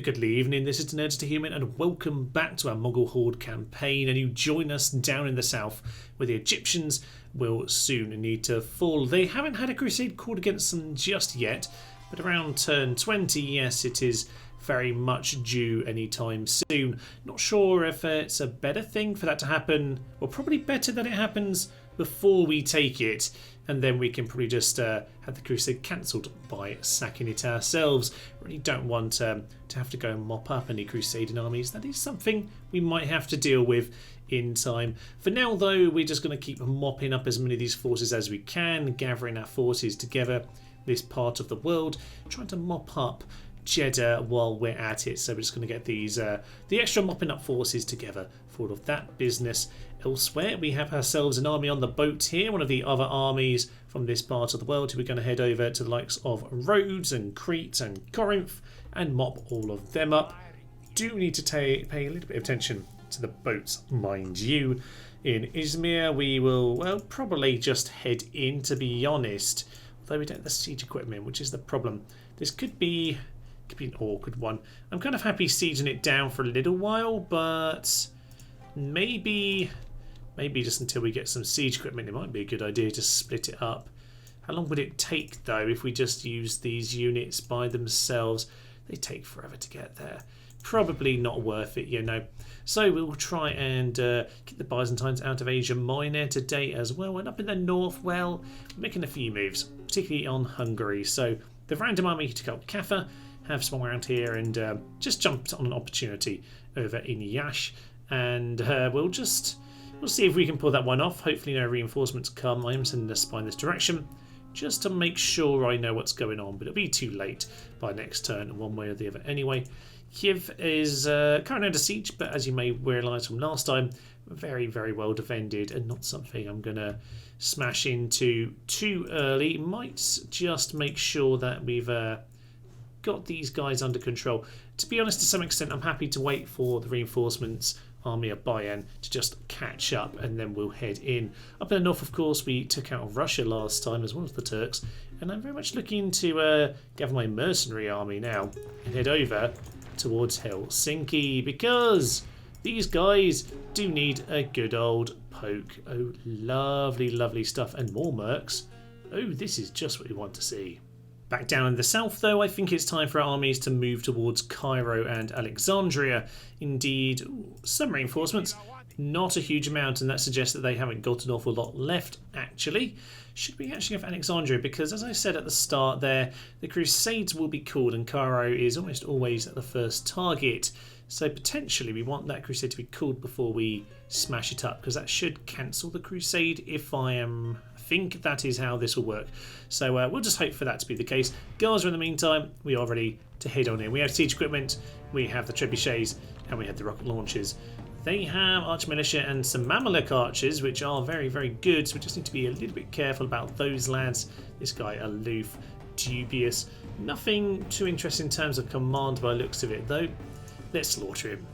Good evening, this is Nerds to Human and welcome back to our Mongol Horde campaign, and you join us down in the south where the Egyptians will soon need to fall. They haven't had a crusade called against them just yet, but around turn 20, yes, it is very much due anytime soon. Not sure if it's a better thing for that to happen, or probably better that it happens before we take it, and then we can probably just have the crusade cancelled by sacking it ourselves. Really don't want to have to go and mop up any crusading armies. That is something we might have to deal with in time. For now though, we're just going to keep mopping up as many of these forces as we can, gathering our forces together this part of the world, trying to mop up Jeddah while we're at it. So we're just going to get these the extra mopping up forces together for all of that business. Elsewhere we have ourselves an army on the boat here, one of the other armies from this part of the world. We're going to head over to the likes of Rhodes and Crete and Corinth and mop all of them up. Do need to pay a little bit of attention to the boats, mind you. In Izmir we will, well, probably just head in, to be honest, although we don't have the siege equipment, which is the problem. This could be an awkward one. I'm kind of happy sieging it down for a little while, but maybe just until we get some siege equipment, it might be a good idea to split it up. How long would it take though if we just use these units by themselves? They take forever to get there. Probably not worth it, you know. So we'll try and get the Byzantines out of Asia Minor today as well. And up in the north, well, making a few moves, particularly on Hungary. So the random army to go Kaffa have swung around here and just jumped on an opportunity over in Yash, and we'll see if we can pull that one off. Hopefully no reinforcements come. I am sending a spy in this direction just to make sure I know what's going on, but it'll be too late by next turn one way or the other anyway. Kiev is currently under siege, but as you may realise from last time, very, very well defended and not something I'm going to smash into too early. Might just make sure that we've got these guys under control. To be honest, to some extent, I'm happy to wait for the reinforcements army of Bayan to just catch up, and then we'll head in. Up in the north, of course, we took out Russia last time as well as the Turks, and I'm very much looking to gather my mercenary army now and head over towards Helsinki, because these guys do need a good old poke. Oh, lovely, lovely stuff. And more mercs. Oh, this is just what we want to see. Back down in the south, though, I think it's time for our armies to move towards Cairo and Alexandria. Indeed, some reinforcements, not a huge amount, and that suggests that they haven't got an awful lot left, actually. Should we actually have Alexandria? Because, as I said at the start there, the Crusades will be called, and Cairo is almost always the first target. So potentially we want that Crusade to be called before we smash it up, because that should cancel the Crusade if I think that is how this will work. So we'll just hope for that to be the case. Gaza, in the meantime, we are ready to head on in. We have siege equipment, we have the trebuchets, and we have the rocket launchers. They have arch militia and some Mamluk archers, which are very, very good. So we just need to be a little bit careful about those lads. This guy, aloof, dubious. Nothing too interesting in terms of command by the looks of it, though. Let's slaughter him.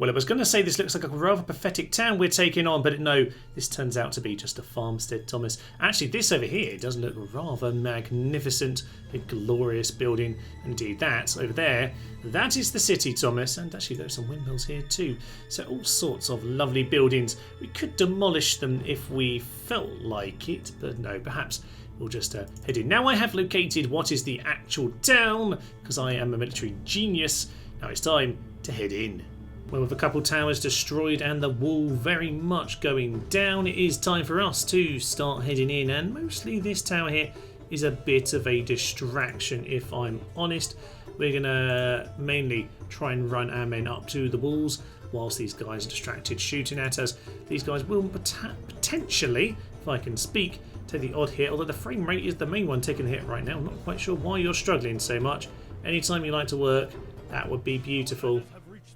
Well, I was going to say this looks like a rather pathetic town we're taking on, but no, this turns out to be just a farmstead, Thomas. Actually, this over here does look rather magnificent, a glorious building. Indeed, that over there, that is the city, Thomas, and actually there's some windmills here too. So all sorts of lovely buildings. We could demolish them if we felt like it, but no, perhaps we'll just head in. Now I have located what is the actual town, because I am a military genius. Now it's time to head in. Well, with a couple towers destroyed and the wall very much going down, it is time for us to start heading in, and mostly this tower here is a bit of a distraction, if I'm honest. We're going to mainly try and run our men up to the walls whilst these guys are distracted shooting at us. These guys will potentially, if I can speak, take the odd hit, although the frame rate is the main one taking the hit right now. I'm not quite sure why you're struggling so much. Anytime you like to work, that would be beautiful.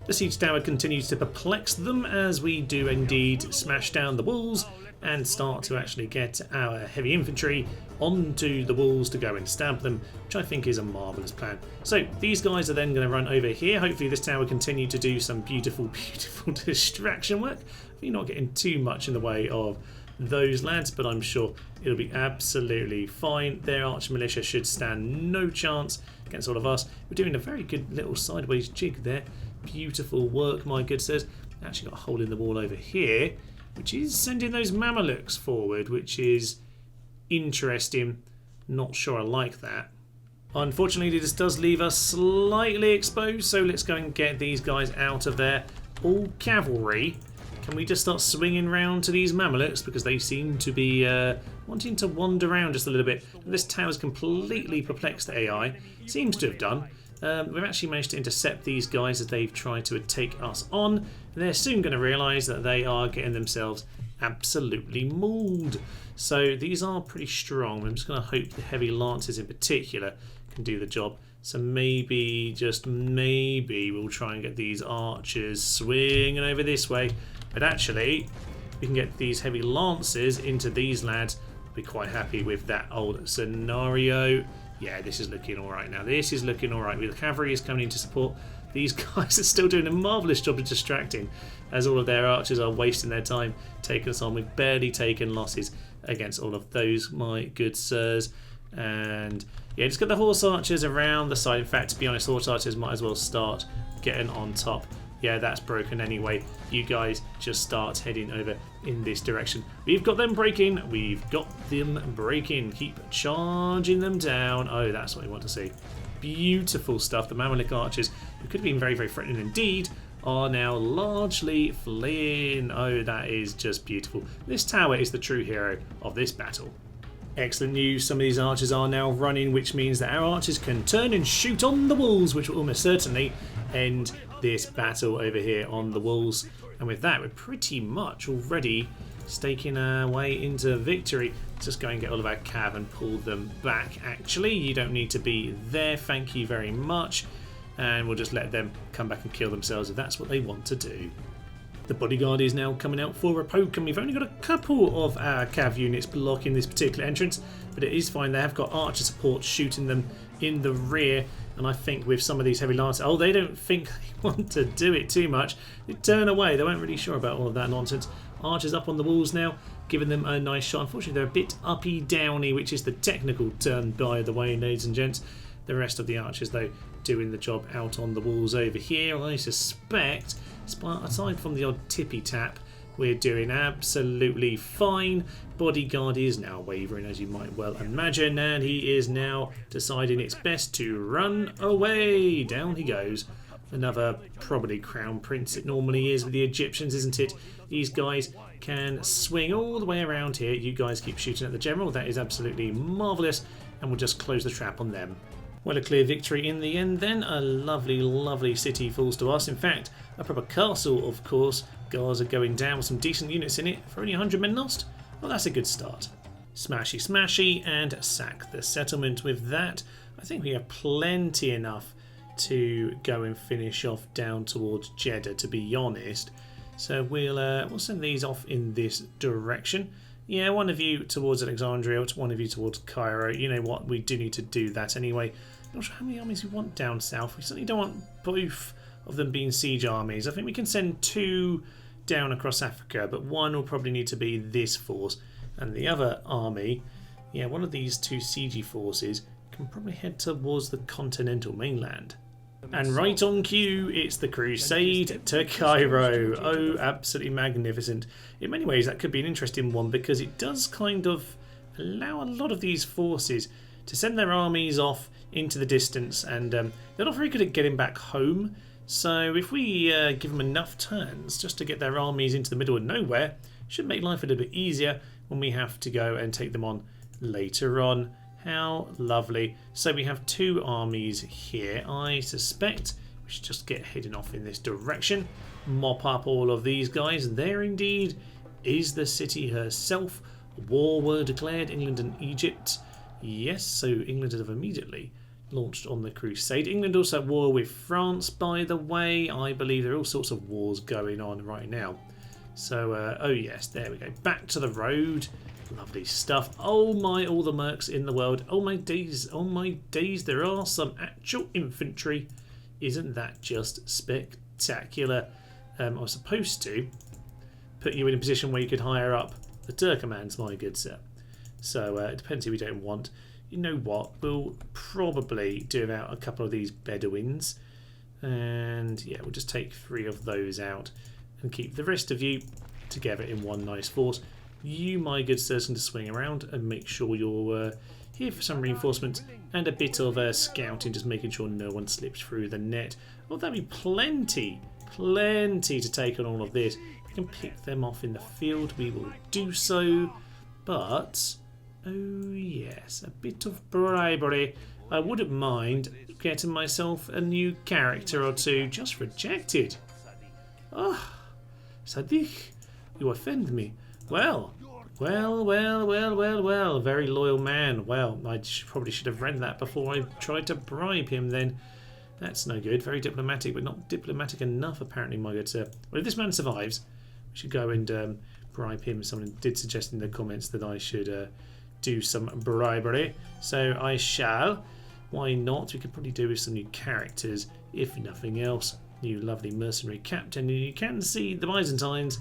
The siege tower continues to perplex them as we do indeed smash down the walls and start to actually get our heavy infantry onto the walls to go and stab them, which I think is a marvellous plan. So these guys are then going to run over here. Hopefully this tower will continue to do some beautiful, beautiful distraction work. You're not getting too much in the way of those lads, but I'm sure it'll be absolutely fine. Their archer militia should stand no chance against all of us. We're doing a very good little sideways jig there. Beautiful work, my good sirs. Actually got a hole in the wall over here, which is sending those Mamelukes forward, which is interesting. Not sure I like that. Unfortunately, this does leave us slightly exposed, so let's go and get these guys out of there. All cavalry. Can we just start swinging round to these Mamelukes, because they seem to be wanting to wander around just a little bit. This tower's completely perplexed the AI. Seems to have done. We've actually managed to intercept these guys as they've tried to take us on. They're soon going to realise that they are getting themselves absolutely mauled. So these are pretty strong. I'm just going to hope the heavy lances in particular can do the job. So maybe, just maybe, we'll try and get these archers swinging over this way. But actually, we can get these heavy lances into these lads. I'll be quite happy with that old scenario. Yeah, this is looking alright now. This is looking alright. The cavalry is coming in to support. These guys are still doing a marvellous job of distracting, as all of their archers are wasting their time taking us on. We've barely taken losses against all of those, my good sirs. And yeah, just get the horse archers around the side. In fact, to be honest, horse archers might as well start getting on top. Yeah, that's broken anyway. You guys just start heading over in this direction. We've got them breaking. We've got them breaking. Keep charging them down. Oh, that's what we want to see. Beautiful stuff. The Mamluk archers, who could have been very, very threatening indeed, are now largely fleeing. Oh, that is just beautiful. This tower is the true hero of this battle. Excellent news. Some of these archers are now running, which means that our archers can turn and shoot on the walls, which will almost certainly end this battle over here on the walls. And with that, we're pretty much already staking our way into victory. Let's just go and get all of our cav and pull them back. Actually, you don't need to be there, thank you very much. And we'll just let them come back and kill themselves if that's what they want to do. The bodyguard is now coming out for a poke, and we've only got a couple of our cav units blocking this particular entrance, but it is fine. They have got archer support shooting them in the rear, and I think with some of these heavy lances, oh, they don't think they want to do it too much. They turn away. They weren't really sure about all of that nonsense. Archers up on the walls now, giving them a nice shot. Unfortunately, they're a bit uppy-downy, which is the technical term, by the way, ladies and gents. The rest of the archers, though, doing the job out on the walls over here. I suspect, aside from the odd tippy-tap, we're doing absolutely fine. Bodyguard is now wavering, as you might well imagine, and he is now deciding it's best to run away. Down he goes. Another probably crown prince it normally is with the Egyptians, isn't it? These guys can swing all the way around here. You guys keep shooting at the general. That is absolutely marvellous, and we'll just close the trap on them. Well, a clear victory in the end then. A lovely, lovely city falls to us. In fact, a proper castle, of course. Guards are going down with some decent units in it for only 100 men lost. Well, that's a good start. Smashy, smashy, and sack the settlement with that. I think we have plenty enough to go and finish off down towards Jeddah, to be honest. So we'll send these off in this direction. Yeah, one of you towards Alexandria, one of you towards Cairo. You know what, we do need to do that anyway. Not sure how many armies we want down south. We certainly don't want both of them being siege armies. I think we can send 2 down across Africa, but one will probably need to be this force. And the other army, yeah, one of these 2 siege forces can probably head towards the continental mainland. And right on cue, it's the crusade to Cairo. Oh, absolutely magnificent. In many ways, that could be an interesting one, because it does kind of allow a lot of these forces to send their armies off into the distance, and they're not very good at getting back home. So if we give them enough turns just to get their armies into the middle of nowhere, it should make life a little bit easier when we have to go and take them on later on. How lovely. So we have 2 armies here. I suspect we should just get heading off in this direction. Mop up all of these guys. There indeed is the city herself. War were declared, England and Egypt. Yes, so England have immediately launched on the crusade. England also at war with France, by the way. I believe there are all sorts of wars going on right now. So, oh yes, there we go. Back to the road. Lovely stuff. Oh my, all the mercs in the world. Oh my days, there are some actual infantry. Isn't that just spectacular? I was supposed to put you in a position where you could hire up the Turkomans, my good sir. So it depends who we don't want. You know what? We'll probably do out a couple of these Bedouins. And yeah, we'll just take 3 of those out and keep the rest of you together in one nice force. You, my good sirs, can just swing around and make sure you're here for some reinforcement and a bit of scouting, just making sure no one slips through the net. Oh, that'd be plenty to take on all of this. We can pick them off in the field, we will do so. But, oh yes, a bit of bribery. I wouldn't mind getting myself a new character or two. Just rejected. Ah, oh, Sadiq, you offend me. Well, very loyal man. Well, I probably should have read that before I tried to bribe him then. That's no good. Very diplomatic, but not diplomatic enough, apparently, my good sir. Well, if this man survives, we should go and bribe him. Someone did suggest in the comments that I should do some bribery, so I shall. Why not? We could probably do with some new characters, if nothing else. New lovely mercenary captain, and you can see the Byzantines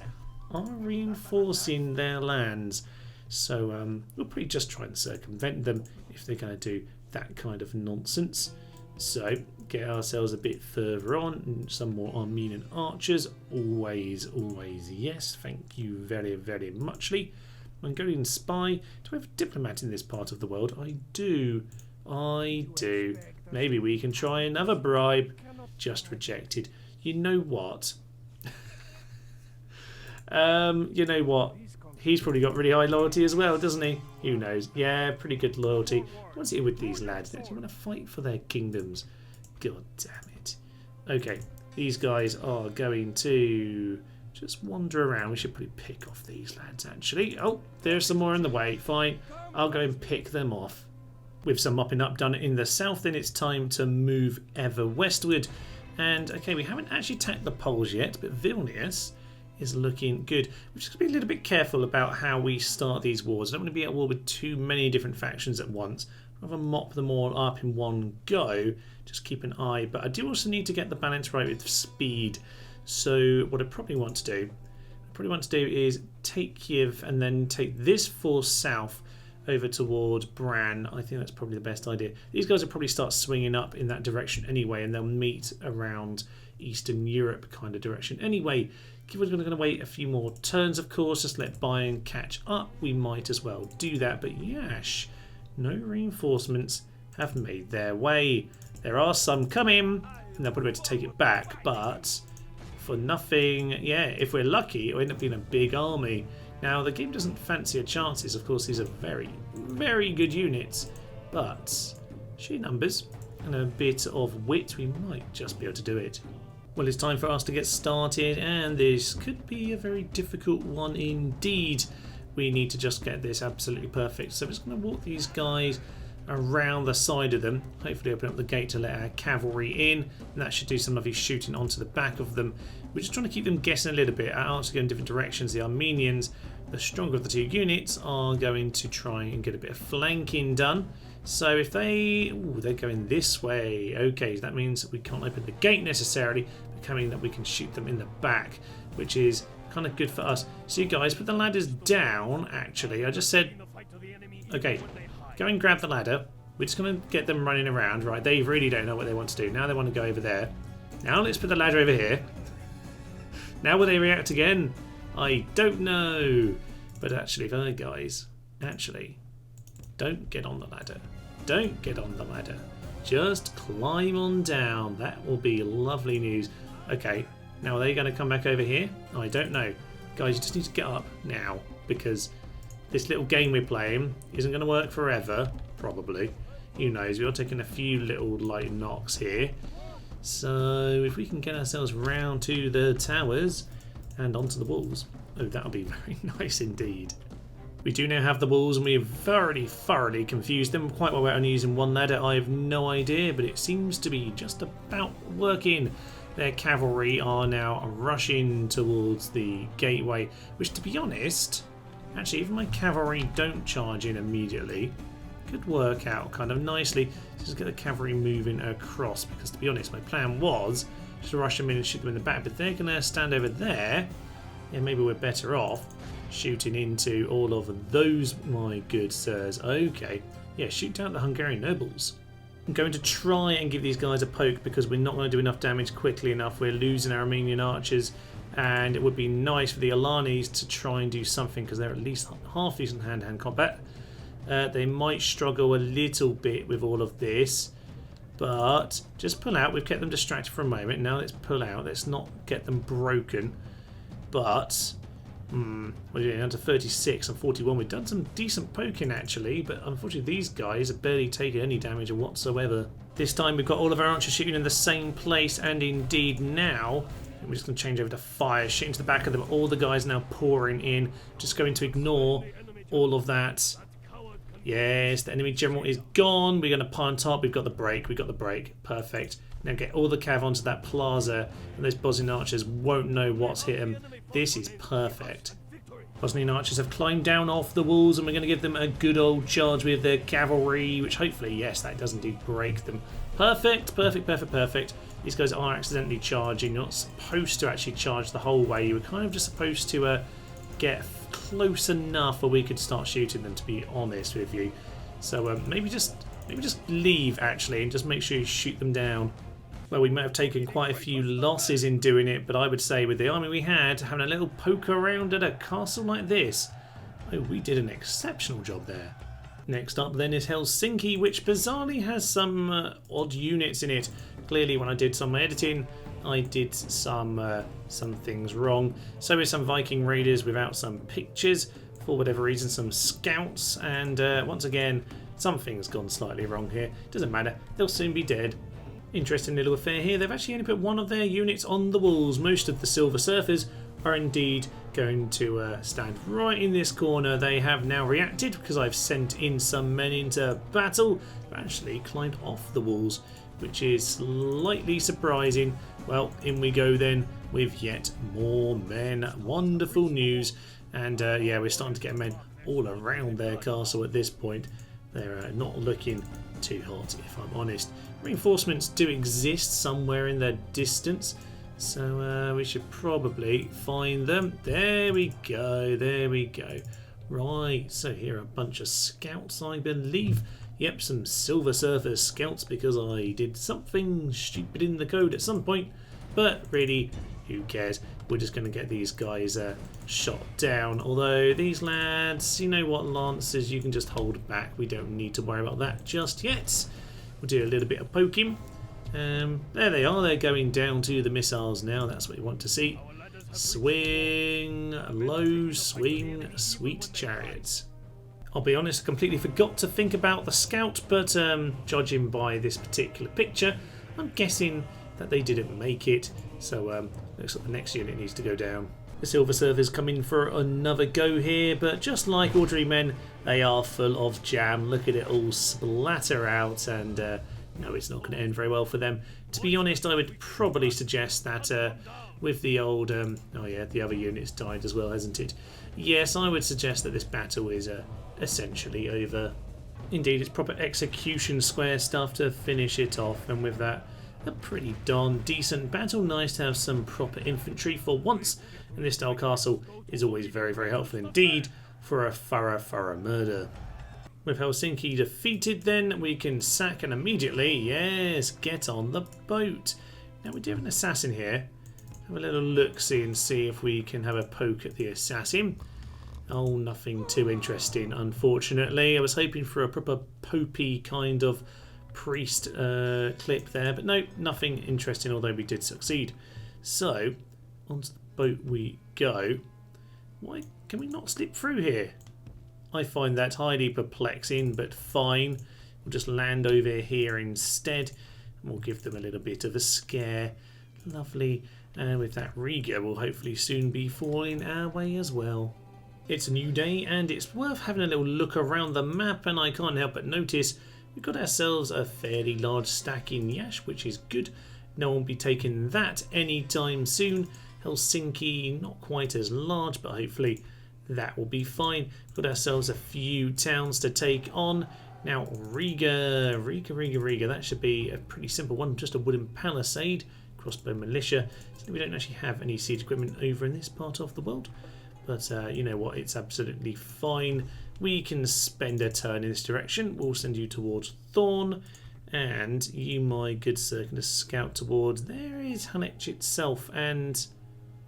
are reinforcing their lands. So we'll probably just try and circumvent them if they're going to do that kind of nonsense. So get ourselves a bit further on, some more Armenian archers. Always yes. Thank you very muchly. Mongolian spy. Do I have a diplomat in this part of the world? I do. Maybe we can try another bribe. Just rejected. You know what? You know what? He's probably got really high loyalty as well, doesn't he? Who knows? Yeah, pretty good loyalty. What's it with these lads? They actually want to fight for their kingdoms. God damn it. Okay, these guys are going to just wander around. We should probably pick off these lads, actually. Oh, there's some more in the way. Fine. I'll go and pick them off. With some mopping up done in the south, then it's time to move ever westward. And, okay, we haven't actually attacked the Poles yet, but Vilnius is looking good. We're just going to be a little bit careful about how we start these wars. I don't want to be at war with too many different factions at once. I'd rather mop them all up in one go. Just keep an eye. But I do also need to get the balance right with speed. So what I probably want to do, is take Kiev and then take this force south over toward Bran. I think that's probably the best idea. These guys will probably start swinging up in that direction anyway, and they'll meet around Eastern Europe kind of direction anyway. We're going to wait a few more turns, of course, just let Bayern catch up. We might as well do that, but Yash, no reinforcements have made their way. There are some coming, and they'll probably be able to take it back, but for nothing. Yeah, if we're lucky, it'll end up being a big army. Now, the game doesn't fancy our chances. Of course, these are very good units, but sheer numbers and a bit of wit, we might just be able to do it. Well, it's time for us to get started, and this could be a very difficult one indeed. We need to just get this absolutely perfect. So we're just going to walk these guys around the side of them. Hopefully open up the gate to let our cavalry in, and that should do some lovely shooting onto the back of them. We're just trying to keep them guessing a little bit. Our archers go in different directions. The Armenians, the stronger of the two units, are going to try and get a bit of flanking done. So if they're going this way. Okay, so that means we can't open the gate necessarily, becoming that we can shoot them in the back, which is kind of good for us. So you guys, put the ladders down, actually. I just said, okay, go and grab the ladder. We're just going to get them running around, right? They really don't know what they want to do. Now they want to go over there. Now let's put the ladder over here. Now will they react again? I don't know. But actually, guys, actually, don't get on the ladder. Don't get on the ladder. Just climb on down. That will be lovely news. Okay, now are they going to come back over here? I don't know. Guys, you just need to get up now, because this little game we're playing isn't going to work forever, probably. Who knows? We are taking a few little light knocks here. So if we can get ourselves round to the towers and onto the walls, oh, that'll be very nice indeed. We do now have the walls, and we have thoroughly confused them. Quite well, we're only using one ladder. I have no idea, but it seems to be just about working. Their cavalry are now rushing towards the gateway, which, to be honest, actually, even my cavalry don't charge in immediately, could work out kind of nicely. Just get the cavalry moving across, because, to be honest, my plan was just to rush them in and shoot them in the back, but they're going to stand over there. Yeah, maybe we're better off shooting into all of those, my good sirs. Okay, yeah, shoot down the Hungarian nobles. I'm going to try and give these guys a poke because we're not going to do enough damage quickly enough. We're losing our Armenian archers, and it would be nice for the Alanis to try and do something because they're at least half decent hand-to-hand combat. They might struggle a little bit with all of this, but just pull out. We've kept them distracted for a moment. Now let's pull out. Let's not get them broken. But we're doing down to 36 and 41. We've done some decent poking actually, but unfortunately these guys are barely taking any damage whatsoever. This time we've got all of our archers shooting in the same place, and indeed now we're just going to change over to fire, shooting to the back of them. All the guys now pouring in, just going to ignore all of that. Yes, the enemy general is gone. We're going to pile on top. We've got the break. We've got the break. Perfect. Now get all the cav onto that plaza, and those Bosnian archers won't know what's hit them. This is perfect. Bosnian archers have climbed down off the walls, and we're going to give them a good old charge with their cavalry, which hopefully, yes, that does indeed break them. Perfect, perfect, perfect, perfect. These guys are accidentally charging. You're not supposed to actually charge the whole way. You were kind of just supposed to get close enough where we could start shooting them, to be honest with you. So maybe just leave actually and just make sure you shoot them down. Well, we might have taken quite a few losses in doing it, but I would say with the army we had, having a little poke around at a castle like this, oh, we did an exceptional job there. Next up then is Helsinki, which bizarrely has some odd units in it. Clearly when I did some editing, I did some things wrong. So with some Viking raiders without some pictures, for whatever reason some scouts, and once again something's gone slightly wrong here. Doesn't matter, they'll soon be dead. Interesting little affair here. They've actually only put one of their units on the walls. Most of the Silver Surfers are indeed going to stand right in this corner. They have now reacted because I've sent in some men into battle who actually climbed off the walls, which is slightly surprising. Well, in we go then with yet more men. Wonderful news. And yeah, we're starting to get men all around their castle at this point. They're not looking too hot, if I'm honest. Reinforcements do exist somewhere in the distance, so we should probably find them. There we go, there we go. Right, so here are a bunch of scouts, I believe. Yep, some Silver Surfers scouts because I did something stupid in the code at some point, but really, who cares? We're just going to get these guys shot down. Although these lads, you know what, Lancers, you can just hold back. We don't need to worry about that just yet. We'll do a little bit of poking. There they are. They're going down to the missiles now. That's what you want to see. Swing low, swing sweet chariots. I'll be honest, I completely forgot to think about the scout, but judging by this particular picture, I'm guessing that they didn't make it. So looks like the next unit needs to go down. The Silver Surfers come in for another go here, but just like ordinary men, they are full of jam. Look at it all splatter out, and no, it's not going to end very well for them. To be honest, I would probably suggest that with the old... oh yeah, the other unit's died as well, hasn't it? Yes, I would suggest that this battle is essentially over. Indeed, it's proper execution square stuff to finish it off, and with that, a pretty darn decent battle. Nice to have some proper infantry for once, and this style castle is always very, very helpful indeed for a thorough murder. With Helsinki defeated then, we can sack and immediately, yes, get on the boat. Now we do have an assassin here. Have a little look-see and see if we can have a poke at the assassin. Oh, nothing too interesting, unfortunately. I was hoping for a proper popey kind of priest clip there, but no, nothing interesting, although we did succeed. So onto the boat we go. Why can we not slip through here? I find that highly perplexing, but fine. We'll just land over here instead, and we'll give them a little bit of a scare. Lovely. And with that, Riga will hopefully soon be falling our way as well. It's a new day, and it's worth having a little look around the map, and I can't help but notice we've got ourselves a fairly large stack in Yash, which is good. No one will be taking that anytime soon. Helsinki, not quite as large, but hopefully that will be fine. Got ourselves a few towns to take on. Now Riga, that should be a pretty simple one. Just a wooden palisade, crossbow militia. So we don't actually have any siege equipment over in this part of the world. But you know what, it's absolutely fine. We can spend a turn in this direction. We'll send you towards Thorn, and you, my good sir, can just scout towards. There is Hunech itself, and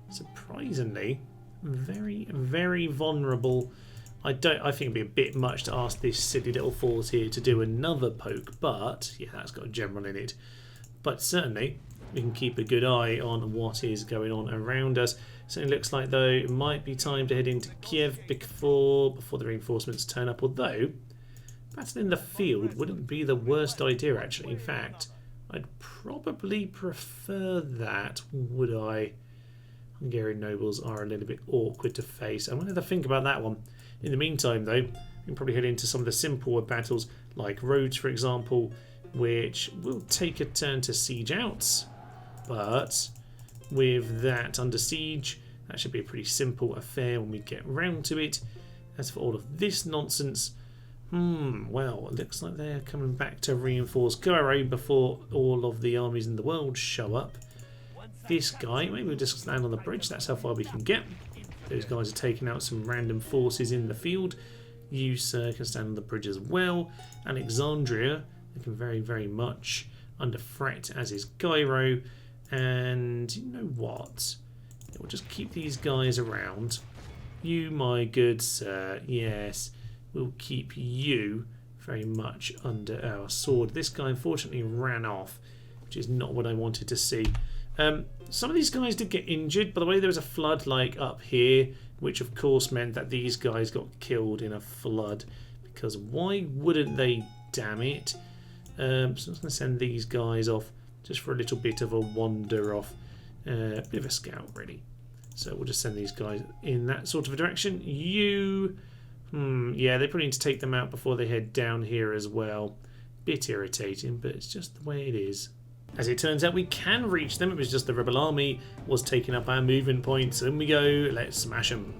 surprisingly, very, very vulnerable. I think it'd be a bit much to ask this silly little force here to do another poke, but yeah, that's got a general in it. But certainly, we can keep a good eye on what is going on around us. So it looks like, though, it might be time to head into Kiev before the reinforcements turn up. Although, battle in the field wouldn't be the worst idea, actually. In fact, I'd probably prefer that, would I? Hungarian nobles are a little bit awkward to face. I'm going to have to think about that one. In the meantime, though, we can probably head into some of the simpler battles, like Rhodes, for example, which will take a turn to siege out. But with that under siege, that should be a pretty simple affair when we get round to it. As for all of this nonsense, well, it looks like they're coming back to reinforce Cairo before all of the armies in the world show up. This guy, maybe we'll just stand on the bridge, that's how far we can get. Those guys are taking out some random forces in the field. You, sir, can stand on the bridge as well. Alexandria, looking very, very much under threat, as is Cairo. And you know what? We'll just keep these guys around. You, my good sir, yes, we'll keep you very much under our sword. This guy unfortunately ran off, which is not what I wanted to see. Some of these guys did get injured. By the way, there was a flood like up here, which of course meant that these guys got killed in a flood. Because why wouldn't they, damn it? So I'm just going to send these guys off just for a little bit of a wander off. A bit of a scout, really. So we'll just send these guys in that sort of a direction. You... yeah, they probably need to take them out before they head down here as well. Bit irritating, but it's just the way it is. As it turns out, we can reach them. It was just the rebel army was taking up our movement points. In we go. Let's smash them.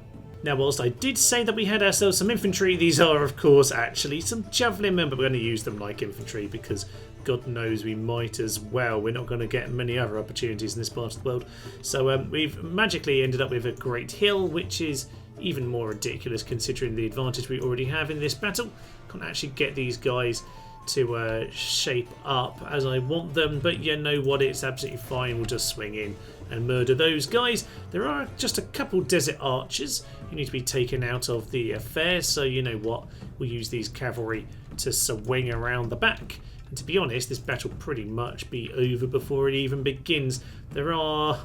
Now, whilst I did say that we had ourselves some infantry, these are, of course, actually some javelin men, but we're going to use them like infantry because God knows we might as well. We're not going to get many other opportunities in this part of the world. So we've magically ended up with a great hill, which is even more ridiculous considering the advantage we already have in this battle. Can't actually get these guys to shape up as I want them, but you know what, it's absolutely fine. We'll just swing in and murder those guys. There are just a couple desert archers who need to be taken out of the affair, so you know what, we'll use these cavalry to swing around the back. And to be honest, this battle will pretty much be over before it even begins. There are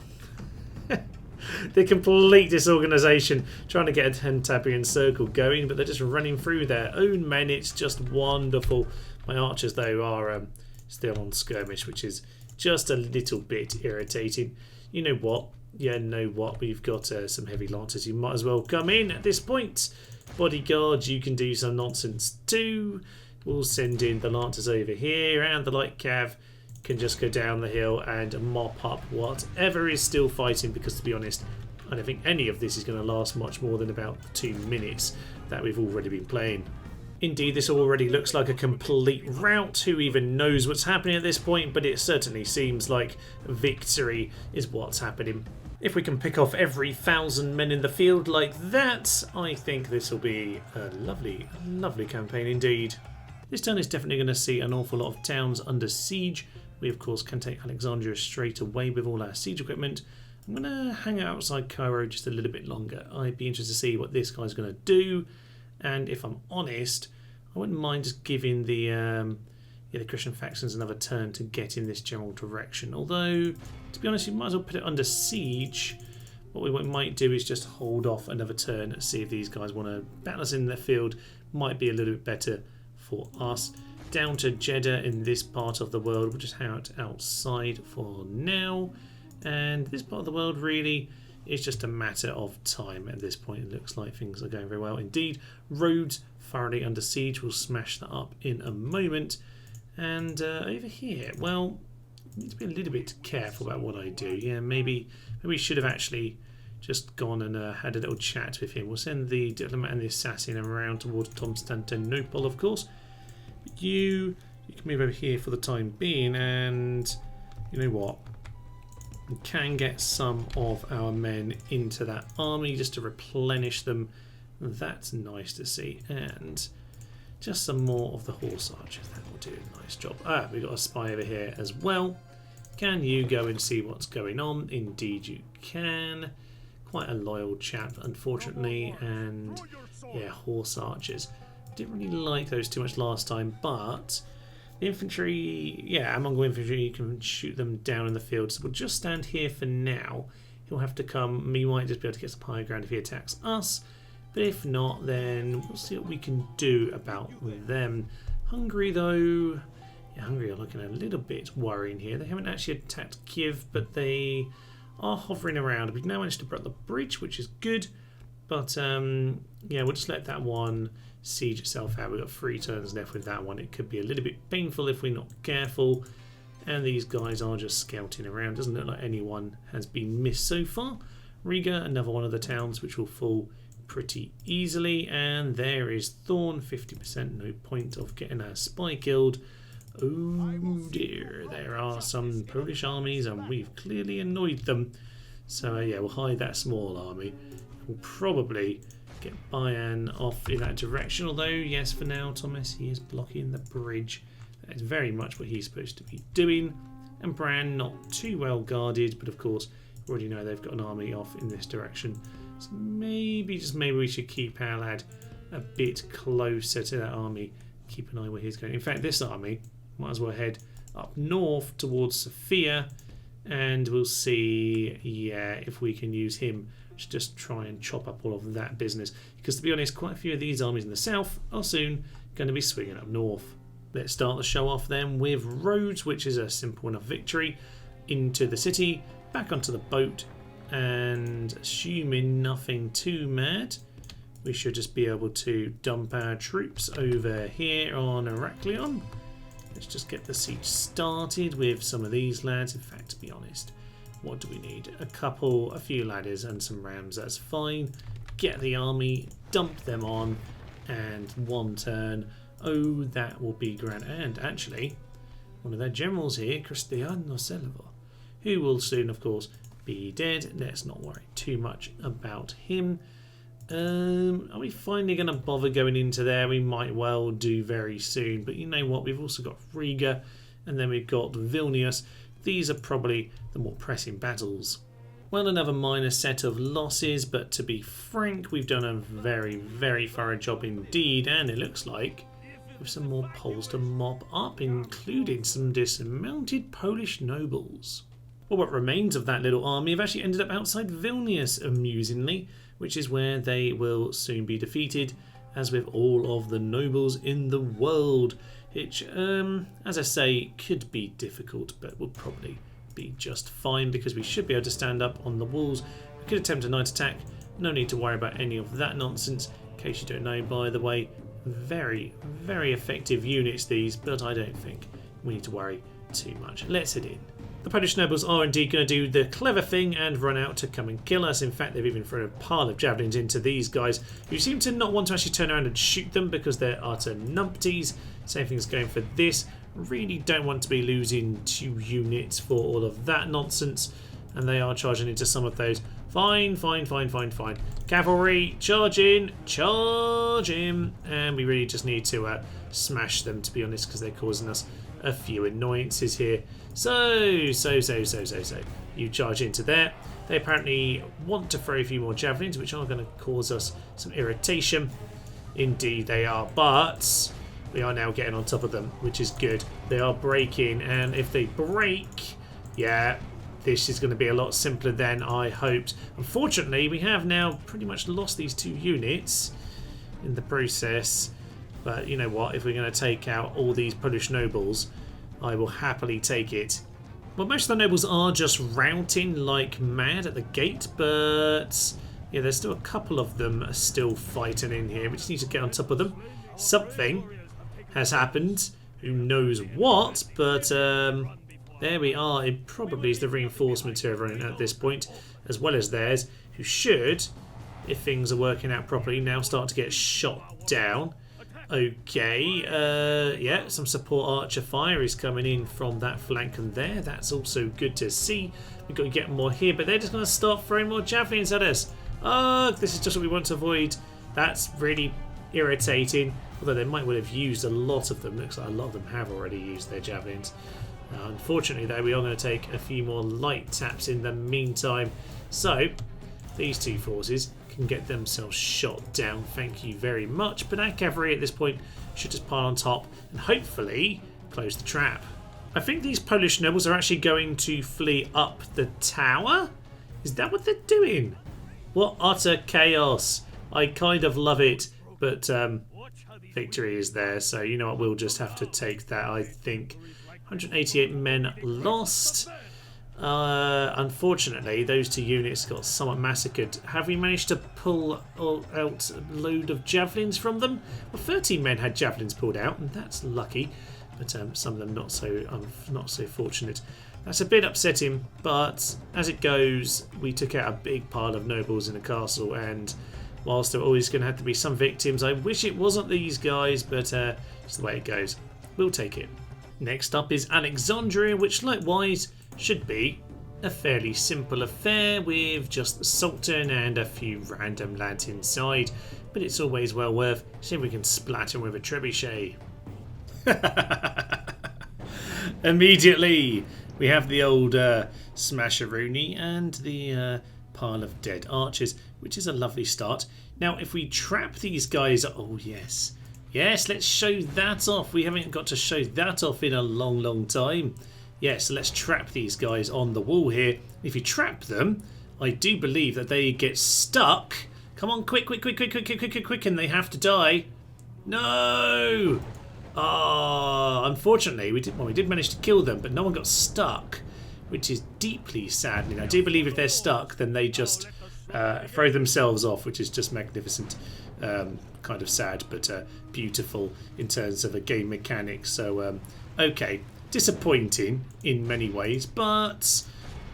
the complete disorganisation trying to get a Pentapian circle going, but they're just running through their own men. It's just wonderful. My archers, though, are still on skirmish, which is just a little bit irritating. You know what? Yeah, know what? We've got some heavy lancers. You might as well come in at this point. Bodyguards, you can do some nonsense too. We'll send in the lancers over here, and the light cav can just go down the hill and mop up whatever is still fighting, because to be honest, I don't think any of this is going to last much more than about 2 minutes that we've already been playing. Indeed, this already looks like a complete rout. Who even knows what's happening at this point, but it certainly seems like victory is what's happening. If we can pick off every 1,000 men in the field like that, I think this will be a lovely, lovely campaign indeed. This turn is definitely going to see an awful lot of towns under siege. We, of course, can take Alexandria straight away with all our siege equipment. I'm going to hang out outside Cairo just a little bit longer. I'd be interested to see what this guy's going to do. And if I'm honest, I wouldn't mind just giving the Christian factions another turn to get in this general direction. Although, to be honest, you might as well put it under siege. What we might do is just hold off another turn and see if these guys want to battle us in their field. Might be a little bit better for us. Down to Jeddah in this part of the world. We'll just hang out outside for now. And this part of the world really is just a matter of time at this point. It looks like things are going very well indeed. Rhodes thoroughly under siege. We'll smash that up in a moment. And over here, well, I need to be a little bit careful about what I do. Yeah, maybe we should have actually just gone and had a little chat with him. We'll send the diplomat and the assassin around towards Constantinople, of course. But you can move over here for the time being, and you know what? We can get some of our men into that army just to replenish them. That's nice to see. And just some more of the horse archers. That will do a nice job. We've got a spy over here as well. Can you go and see what's going on? Indeed you can. Quite a loyal chap, unfortunately. And yeah, horse archers. Didn't really like those too much last time, but the infantry, yeah, Mongol infantry, you can shoot them down in the field. So we'll just stand here for now. He'll have to come. We might just be able to get some high ground if he attacks us. But if not, then we'll see what we can do about them. Hungary, though, yeah, Hungary are looking a little bit worrying here. They haven't actually attacked Kiev, but they are hovering around. We've now managed to break the bridge, which is good. But yeah, we'll just let that one siege itself out. We've got 3 turns left with that one. It could be a little bit painful if we're not careful. And these guys are just scouting around. Doesn't look like anyone has been missed so far. Riga, another one of the towns which will fall pretty easily. And there is Thorn, 50%. No point of getting our spy killed. Oh dear, there are some Polish armies and we've clearly annoyed them. So yeah, we'll hide that small army. We'll probably get Bayan off in that direction, although yes, for now Thomas, he is blocking the bridge. That is very much what he's supposed to be doing. And Bran not too well guarded, but of course we already know they've got an army off in this direction, so maybe, just maybe, we should keep our lad a bit closer to that army, keep an eye where he's going. In fact, this army might as well head up north towards Sofia, and we'll see, yeah, if we can use him to just try and chop up all of that business, because to be honest, quite a few of these armies in the south are soon going to be swinging up north. Let's start the show off then with Rhodes, which is a simple enough victory. Into the city, back onto the boat, and assuming nothing too mad, we should just be able to dump our troops over here on Heraklion. Let's just get the siege started with some of these lads. In fact, to be honest, what do we need? A few ladders and some rams, that's fine. Get the army, dump them on, and 1 turn. Oh, that will be grand. And actually, one of their generals here, Cristiano Selva, who will soon, of course, be dead. Let's not worry too much about him. Are we finally going to bother going into there? We might well do very soon. But you know what? We've also got Riga, and then we've got Vilnius. These are probably the more pressing battles. Well, another minor set of losses, but to be frank, we've done a very, very thorough job indeed, and it looks like with some more Poles to mop up, including some dismounted Polish nobles. Well, what remains of that little army have actually ended up outside Vilnius, amusingly, which is where they will soon be defeated, as with all of the nobles in the world, which, as I say, could be difficult, but will probably be just fine, because we should be able to stand up on the walls. We could attempt a night attack, no need to worry about any of that nonsense. In case you don't know, by the way, very, very effective units these, but I don't think we need to worry too much. Let's head in. The Polish nobles are indeed going to do the clever thing and run out to come and kill us. In fact, they've even thrown a pile of javelins into these guys, who seem to not want to actually turn around and shoot them because they're utter numpties. Same thing's going for this. Really don't want to be losing 2 units for all of that nonsense, and they are charging into some of those. Fine. Cavalry, charge in, and we really just need to smash them, to be honest, because they're causing us a few annoyances here. So. You charge into there. They apparently want to throw a few more javelins, which are going to cause us some irritation. Indeed they are, but we are now getting on top of them, which is good. They are breaking, and if they break, yeah, this is going to be a lot simpler than I hoped. Unfortunately, we have now pretty much lost these 2 units in the process. But you know what? If we're going to take out all these Polish nobles, I will happily take it. Well, most of the nobles are just routing like mad at the gate, but yeah, there's still a couple of them are still fighting in here. We just need to get on top of them. Something has happened. Who knows what? But there we are. It probably is the reinforcements who are running at this point, as well as theirs, who should, if things are working out properly, now start to get shot down. Okay, yeah, some support archer fire is coming in from that flank and there. That's also good to see. We've got to get more here, but they're just going to start throwing more javelins at us. Oh, this is just what we want to avoid. That's really irritating. Although they might well have used a lot of them. Looks like a lot of them have already used their javelins. Unfortunately, though, we are going to take a few more light taps in the meantime. So, these two forces can get themselves shot down. Thank you very much. But our cavalry at this point should just pile on top and hopefully close the trap. I think these Polish nobles are actually going to flee up the tower. Is that what they're doing? What utter chaos. I kind of love it, but victory is there. So you know what, we'll just have to take that, I think. 188 men lost. Unfortunately, those two units got somewhat massacred. Have we managed to pull out a load of javelins from them? Well, 13 men had javelins pulled out, and that's lucky. But some of them not so fortunate. That's a bit upsetting, but as it goes, we took out a big pile of nobles in the castle, and whilst there are always going to have to be some victims, I wish it wasn't these guys, but it's the way it goes. We'll take it. Next up is Alexandria, which likewise should be a fairly simple affair with just the Sultan and a few random lads inside, but it's always well worth seeing if we can splatter with a trebuchet. Immediately we have the old Smasheroony and the pile of dead archers, which is a lovely start. Now if we trap these guys, oh yes, let's show that off. We haven't got to show that off in a long time. Yes, so let's trap these guys on the wall here. If you trap them, I do believe that they get stuck. Come on, quick, and they have to die. No! Unfortunately, we did manage to kill them, but no one got stuck, which is deeply saddening. I do believe if they're stuck, then they just throw themselves off, which is just magnificent. Kind of sad, but beautiful in terms of a game mechanic. So, okay, disappointing in many ways, but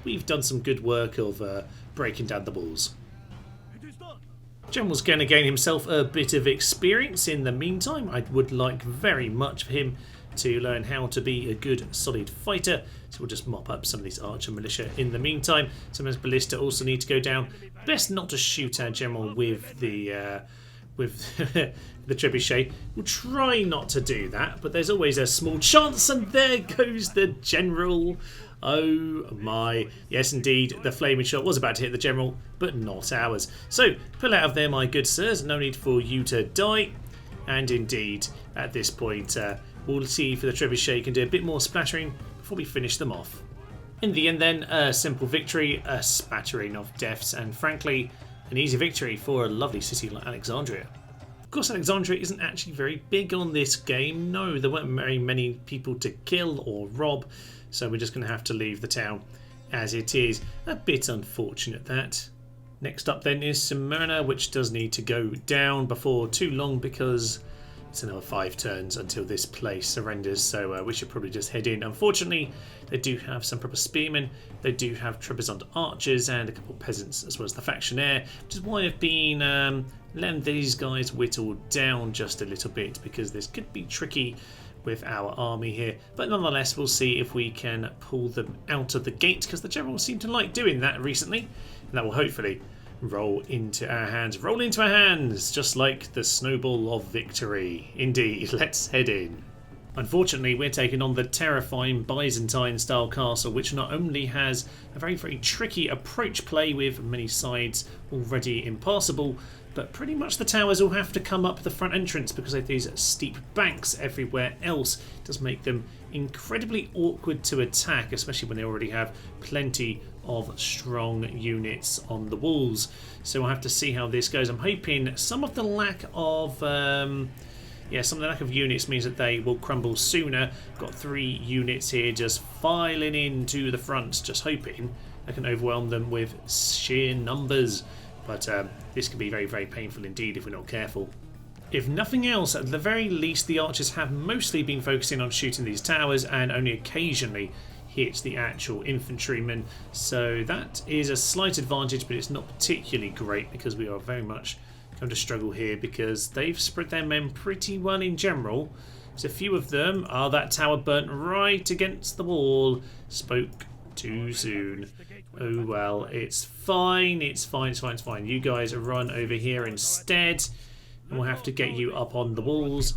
we've done some good work of breaking down the walls. General's going to gain himself a bit of experience in the meantime. I would like very much for him to learn how to be a good solid fighter, so we'll just mop up some of these archer militia in the meantime. Sometimes ballista also need to go down. Best not to shoot our general with the the trebuchet. We'll try not to do that, but there's always a small chance, and there goes the general. Oh my. Yes, indeed, the flaming shot was about to hit the general, but not ours. So, pull out of there, my good sirs. No need for you to die. And indeed, at this point, we'll see if the trebuchet can do a bit more splattering before we finish them off. In the end then, a simple victory, a spattering of deaths, and frankly, an easy victory for a lovely city like Alexandria. Of course, Alexandria isn't actually very big on this game. No, there weren't very many people to kill or rob, so we're just going to have to leave the town as it is. A bit unfortunate, that. Next up then is Smyrna, which does need to go down before too long because it's another 5 turns until this place surrenders, so we should probably just head in. Unfortunately, they do have some proper spearmen, they do have Trebizond archers and a couple of peasants as well as the factionaire, which is why I've been letting these guys whittle down just a little bit because this could be tricky with our army here. But nonetheless, we'll see if we can pull them out of the gate because the generals seem to like doing that recently, and that will hopefully roll into our hands, just like the snowball of victory. Indeed, let's head in. Unfortunately, we're taking on the terrifying Byzantine-style castle, which not only has a very tricky approach play with many sides already impassable, but pretty much the towers all have to come up the front entrance because of these steep banks everywhere else. It does make them incredibly awkward to attack, especially when they already have plenty of strong units on the walls. So we'll have to see how this goes. I'm hoping some of the lack of units means that they will crumble sooner. Got 3 units here just filing into the front, just hoping I can overwhelm them with sheer numbers. But this can be very painful indeed if we're not careful. If nothing else, at the very least, the archers have mostly been focusing on shooting these towers and only occasionally hit the actual infantrymen. So that is a slight advantage, but it's not particularly great because we are very much going to struggle here because they've spread their men pretty well in general. There's a few of them. Oh, that tower burnt right against the wall. Spoke too soon. Oh well, it's fine. It's fine. It's fine. It's fine. You guys run over here instead, and we'll have to get you up on the walls.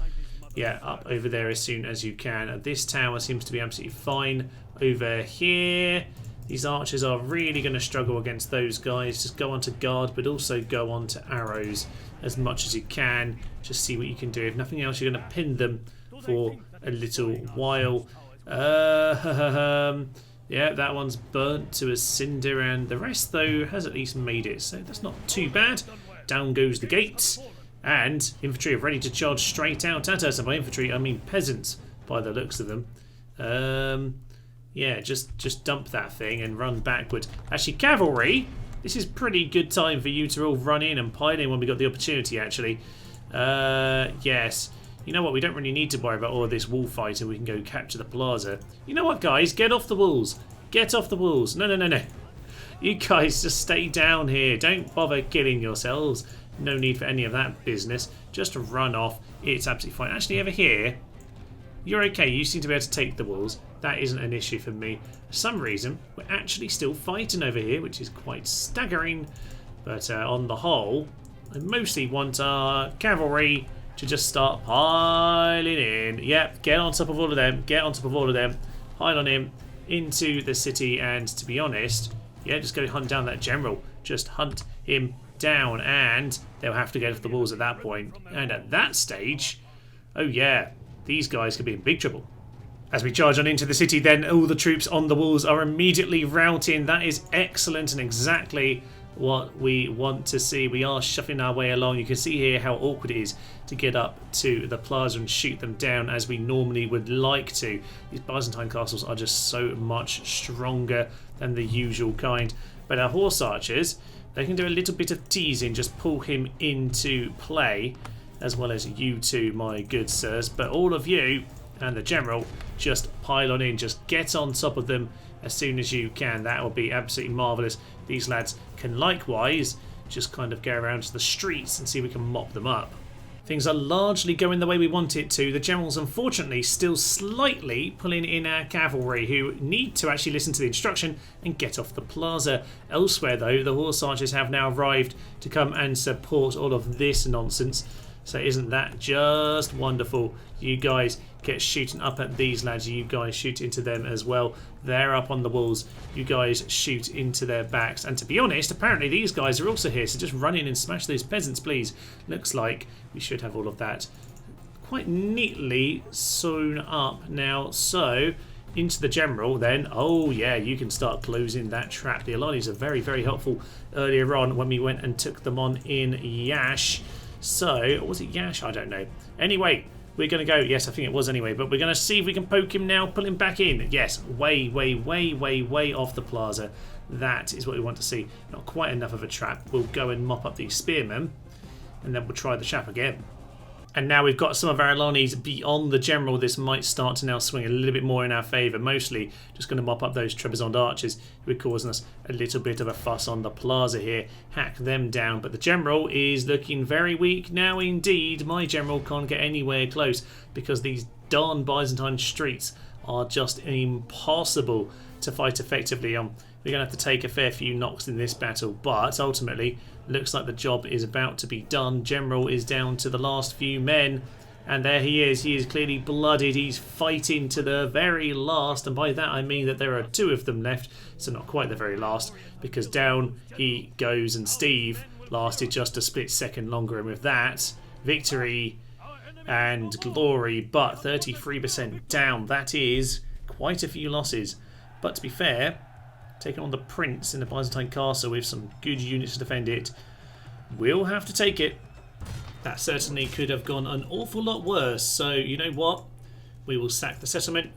Yeah, up over there as soon as you can. This tower seems to be absolutely fine over here. These archers are really going to struggle against those guys. Just go on to guard, but also go on to arrows as much as you can. Just see what you can do. If nothing else, you're going to pin them for a little while. Yeah, that one's burnt to a cinder, and the rest, though, has at least made it. So that's not too bad. Down goes the gate. And infantry are ready to charge straight out at us. And by infantry, I mean peasants, by the looks of them. Yeah, just dump that thing and run backward. Actually, cavalry, this is pretty good time for you to all run in and pile in when we got the opportunity, actually. Yes. You know what, we don't really need to worry about all of this wall fighting. We can go capture the plaza. You know what, guys? Get off the walls. Get off the walls. No. You guys just stay down here. Don't bother killing yourselves. No need for any of that business. Just run off. It's absolutely fine. Actually, over here, you're okay. You seem to be able to take the walls. That isn't an issue for me. For some reason, we're actually still fighting over here, which is quite staggering. But on the whole, I mostly want our cavalry to just start piling in. Yep, get on top of all of them. Get on top of all of them. Pile on him into the city. And to be honest, yeah, just go hunt down that general. Just hunt him down, and they'll have to get off the walls at that point. And at that stage, oh yeah, these guys could be in big trouble. As we charge on into the city, then all the troops on the walls are immediately routing. That is excellent and exactly what we want to see. We are shuffling our way along. You can see here how awkward it is to get up to the plaza and shoot them down as we normally would like to. These Byzantine castles are just so much stronger than the usual kind. But our horse archers, they can do a little bit of teasing, just pull him into play, as well as you two, my good sirs. But all of you and the general, just pile on in, just get on top of them as soon as you can. That will be absolutely marvellous. These lads can likewise just kind of go around to the streets and see if we can mop them up. Things are largely going the way we want it to. The general's unfortunately still slightly pulling in our cavalry, who need to actually listen to the instruction and get off the plaza. Elsewhere though, the horse archers have now arrived to come and support all of this nonsense. So isn't that just wonderful? You guys get shooting up at these lads. You guys shoot into them as well. They're up on the walls. You guys shoot into their backs. And to be honest, apparently these guys are also here. So just run in and smash those peasants, please. Looks like we should have all of that quite neatly sewn up now. So into the general then. Oh yeah, you can start closing that trap. The Alanis are very, very helpful earlier on when we went and took them on in Yash. So, was it Yash? I don't know. Anyway, we're going to go. Yes, I think it was anyway. But we're going to see if we can poke him now, pull him back in. Yes, way off the plaza. That is what we want to see. Not quite enough of a trap. We'll go and mop up these spearmen, and then we'll try the trap again. And now we've got some of our Alanis beyond the general. This might start to now swing a little bit more in our favour. Mostly just going to mop up those Trebizond archers who are causing us a little bit of a fuss on the plaza here. Hack them down. But the general is looking very weak now indeed. My general can't get anywhere close because these darn Byzantine streets are just impossible to fight effectively on. We're going to have to take a fair few knocks in this battle, but ultimately looks like the job is about to be done. General is down to the last few men, and there he is. He is clearly blooded. He's fighting to the very last, and by that I mean that there are two of them left, so not quite the very last, because down he goes, and Steve lasted just a split second longer, and with that, victory and glory, but 33% down. That is quite a few losses, but to be fair, taking on the Prince in the Byzantine castle with some good units to defend it. We'll have to take it. That certainly could have gone an awful lot worse. So, you know what? We will sack the settlement.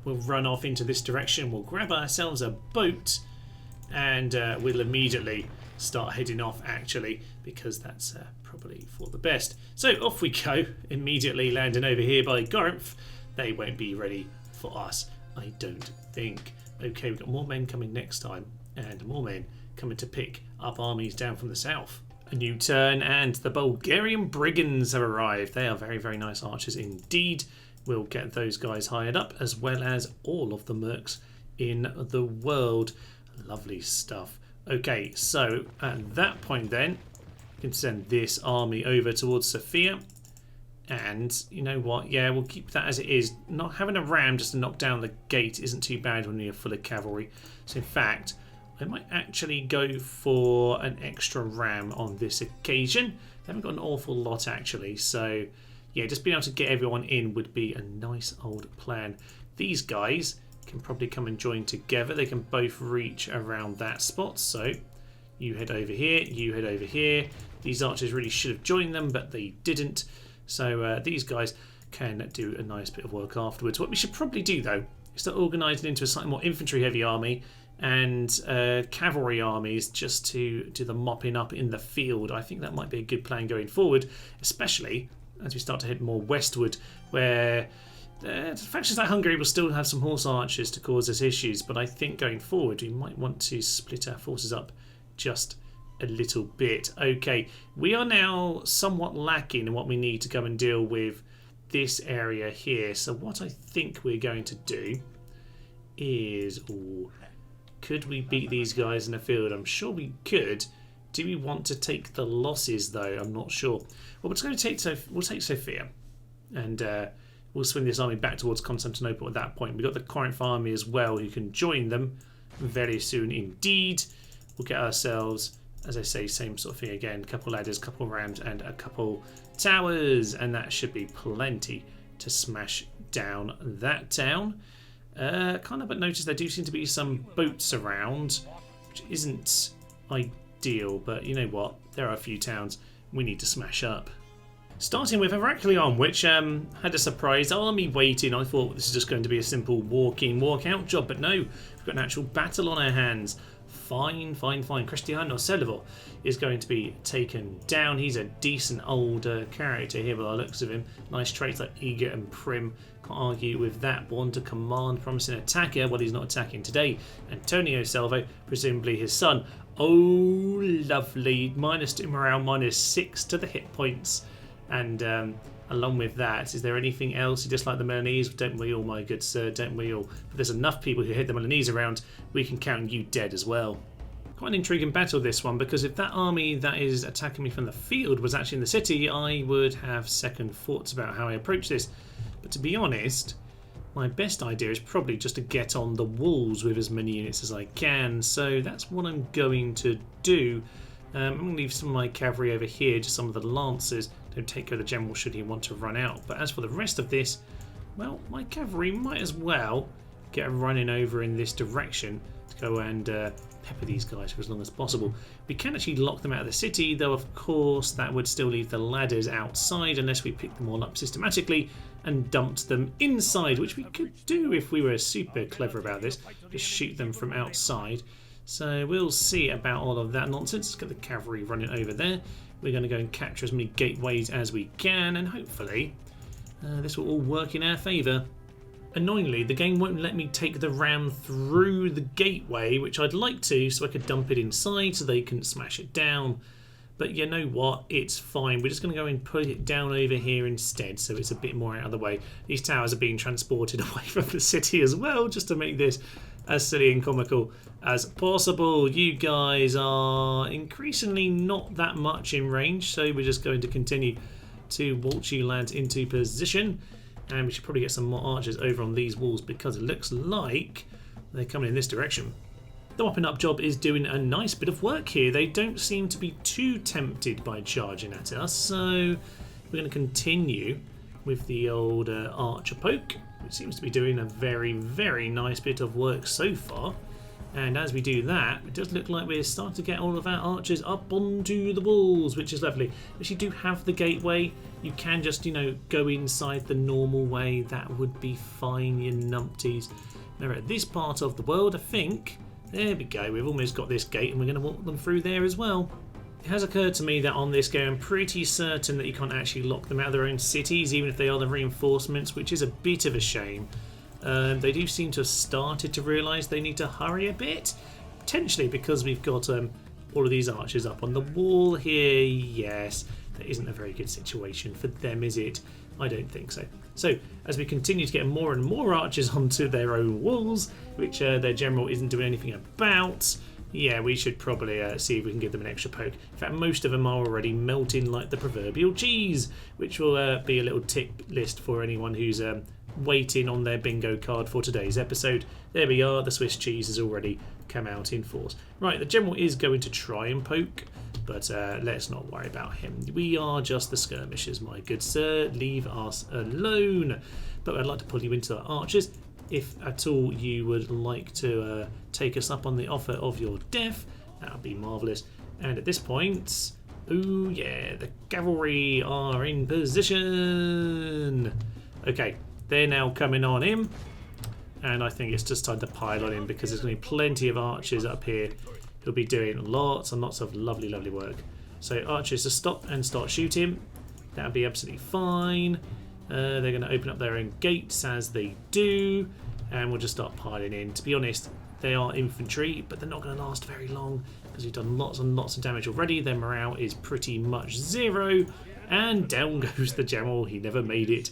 We'll run off into this direction. We'll grab ourselves a boat. And we'll immediately start heading off, actually, because that's probably for the best. So, off we go. Immediately landing over here by Gorinth. They won't be ready for us, I don't think. Okay, we've got more men coming next time, and more men coming to pick up armies down from the south. A new turn, and the Bulgarian brigands have arrived. They are very, very nice archers indeed. We'll get those guys hired up, as well as all of the mercs in the world. Lovely stuff. Okay, so at that point then, we can send this army over towards Sofia. And you know what? Yeah, we'll keep that as it is. Not having a ram just to knock down the gate isn't too bad when you're full of cavalry. So in fact, I might actually go for an extra ram on this occasion. They haven't got an awful lot actually. So yeah, just being able to get everyone in would be a nice old plan. These guys can probably come and join together. They can both reach around that spot. So you head over here, you head over here. These archers really should have joined them, but they didn't. So these guys can do a nice bit of work afterwards. What we should probably do though is to organise it into a slightly more infantry heavy army and cavalry armies just to do the mopping up in the field. I think that might be a good plan going forward, especially as we start to head more westward, where factions like Hungary will still have some horse archers to cause us issues, but I think going forward we might want to split our forces up just a little bit. Okay, we are now somewhat lacking in what we need to go and deal with this area here. So what I think we're going to do is, could we beat these guys in the field? I'm sure we could. Do we want to take the losses though? I'm not sure. Well, we're going to take we'll take Sofia, and we'll swing this army back towards Constantinople at that point. We've got the Corinth army as well, who can join them very soon indeed. We'll get ourselves, as I say, same sort of thing again, a couple ladders, couple rams and a couple towers, and that should be plenty to smash down that town. Can't help but notice there do seem to be some boats around, which isn't ideal, but you know what, there are a few towns we need to smash up. Starting with Heraklion, which had a surprise army waiting. I thought this is just going to be a simple walk-in, walk-out job, but no, we've got an actual battle on our hands. Fine. Cristiano Selvo is going to be taken down. He's a decent old character here by the looks of him. Nice traits like eager and prim. Can't argue with that. Born to command, promising attacker. Well, he's not attacking today. Antonio Selvo, presumably his son. Oh, lovely. -2 morale, -6 to the hit points. And along with that, is there anything else? You dislike the Milanese? Don't we all, my good sir? Don't we all? But there's enough people who hit the Milanese around, we can count you dead as well. Quite an intriguing battle, this one, because if that army that is attacking me from the field was actually in the city, I would have second thoughts about how I approach this. But to be honest, my best idea is probably just to get on the walls with as many units as I can. So that's what I'm going to do. I'm going to leave some of my cavalry over here, just some of the lancers. Don't take care of the general should he want to run out. But as for the rest of this, well, my cavalry might as well get running over in this direction to go and pepper these guys for as long as possible. We can actually lock them out of the city, though of course that would still leave the ladders outside unless we pick them all up systematically and dumped them inside, which we could do if we were super clever about this. Just shoot them from outside. So we'll see about all of that nonsense. Let's get the cavalry running over there. We're going to go and capture as many gateways as we can, and hopefully this will all work in our favour. Annoyingly, the game won't let me take the ram through the gateway, which I'd like to, so I could dump it inside so they couldn't smash it down. But you know what? It's fine. We're just going to go and put it down over here instead, so it's a bit more out of the way. These towers are being transported away from the city as well, just to make this as silly and comical as possible. You guys are increasingly not that much in range, so we're just going to continue to waltz you lads into position, and we should probably get some more archers over on these walls because it looks like they're coming in this direction. The mopping up job is doing a nice bit of work here. They don't seem to be too tempted by charging at us, so we're going to continue with the old archer poke. It seems to be doing a very, very nice bit of work so far. And as we do that, it does look like we're starting to get all of our archers up onto the walls, which is lovely. If you do have the gateway, you can just, you know, go inside the normal way. That would be fine, you numpties. Now at this part of the world, I think, there we go, we've almost got this gate and we're going to walk them through there as well. It has occurred to me that on this game, I'm pretty certain that you can't actually lock them out of their own cities, even if they are the reinforcements, which is a bit of a shame. They do seem to have started to realise they need to hurry a bit, potentially because we've got all of these archers up on the wall here. Yes, that isn't a very good situation for them, is it? I don't think so. So, as we continue to get more and more archers onto their own walls, which their general isn't doing anything about, yeah, we should probably see if we can give them an extra poke. In fact, most of them are already melting like the proverbial cheese, which will be a little tip list for anyone who's waiting on their bingo card for today's episode. There we are, the Swiss cheese has already come out in force. Right, the general is going to try and poke, but let's not worry about him. We are just the skirmishers, my good sir. Leave us alone. But I'd like to pull you into the archers. If at all you would like to take us up on the offer of your death, that would be marvellous. And at this point, ooh yeah, the cavalry are in position. Okay, they're now coming on him. And I think it's just time to pile on him because there's going to be plenty of archers up here who'll be doing lots and lots of lovely, lovely work. So archers to stop and start shooting. That'll be absolutely fine. They're going to open up their own gates as they do, and we'll just start piling in. To be honest, they are infantry, but they're not going to last very long because we've done lots and lots of damage already. Their morale is pretty much zero, and down goes the general. He never made it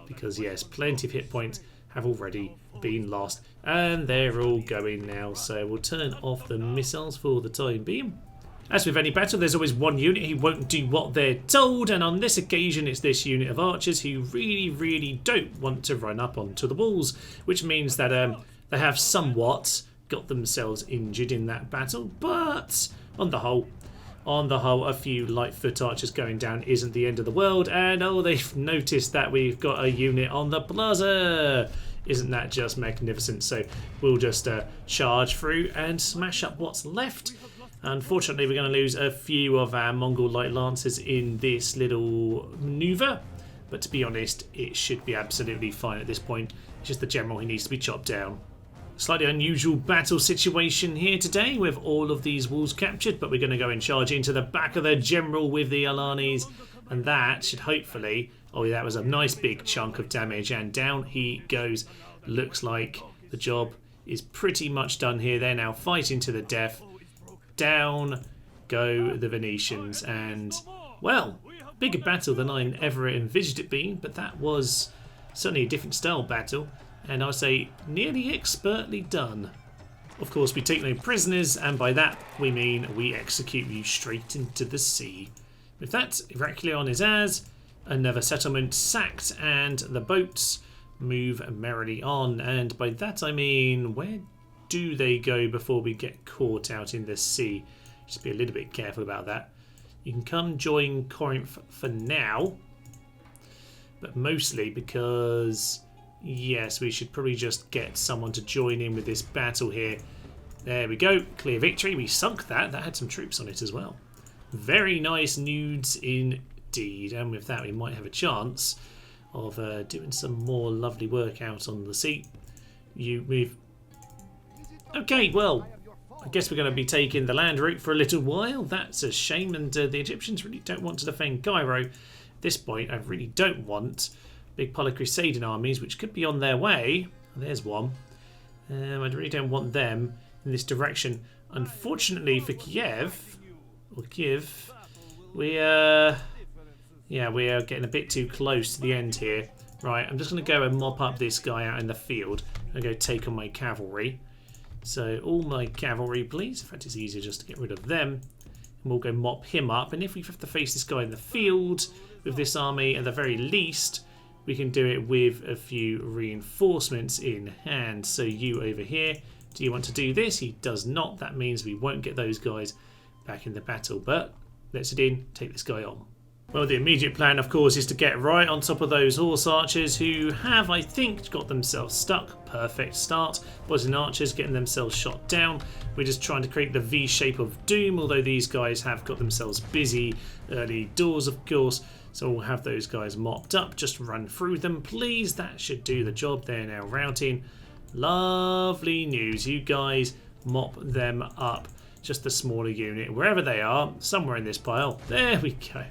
because, yes, plenty of hit points have already been lost, and they're all going now. So we'll turn off the missiles for the time being. As with any battle, there's always one unit who won't do what they're told, and on this occasion it's this unit of archers who really don't want to run up onto the walls, which means that they have somewhat got themselves injured in that battle, but on the whole, a few light foot archers going down isn't the end of the world, and oh, they've noticed that we've got a unit on the plaza. Isn't that just magnificent? So we'll just charge through and smash up what's left. Unfortunately, we're going to lose a few of our Mongol light lancers in this little maneuver, but to be honest, it should be absolutely fine at this point. It's just the general who needs to be chopped down. Slightly unusual battle situation here today with all of these walls captured, but we're going to go and charge into the back of the general with the Alanis, and that should hopefully... Oh, that was a nice big chunk of damage, and down he goes. Looks like the job is pretty much done here. They're now fighting to the death. Down go the Venetians, and, well, bigger battle than I ever envisaged it being, but that was certainly a different style battle, and I'd say nearly expertly done. Of course, we take no prisoners, and by that we mean we execute you straight into the sea. With that, Heraclion is as, another settlement sacked, and the boats move merrily on, and by that I mean, where do they go before we get caught out in the sea? Just be a little bit careful about that. You can come join Corinth for now, but mostly because, yes, we should probably just get someone to join in with this battle here. There we go, clear victory. We sunk that. That had some troops on it as well. Very nice nudes indeed, and with that we might have a chance of doing some more lovely work out on the sea. Okay, well, I guess we're going to be taking the land route for a little while. That's a shame, and the Egyptians really don't want to defend Cairo. At this point, I really don't want big polycrusading armies, which could be on their way. There's one. I really don't want them in this direction. Unfortunately for Kiev, we are getting a bit too close to the end here. Right, I'm just going to go and mop up this guy out in the field. I'm going to go take on my cavalry. So all my cavalry, please. In fact, it's easier just to get rid of them. And we'll go mop him up. And if we have to face this guy in the field with this army, at the very least, we can do it with a few reinforcements in hand. So you over here, do you want to do this? He does not. That means we won't get those guys back in the battle. But let's head in, take this guy on. Well, the immediate plan, of course, is to get right on top of those horse archers who have, I think, got themselves stuck. Perfect start. Bosnian archers getting themselves shot down. We're just trying to create the V shape of doom, although these guys have got themselves busy early doors, of course. So we'll have those guys mopped up. Just run through them, please. That should do the job. They're now routing. Lovely news. You guys mop them up. Just the smaller unit, wherever they are, somewhere in this pile. There we go.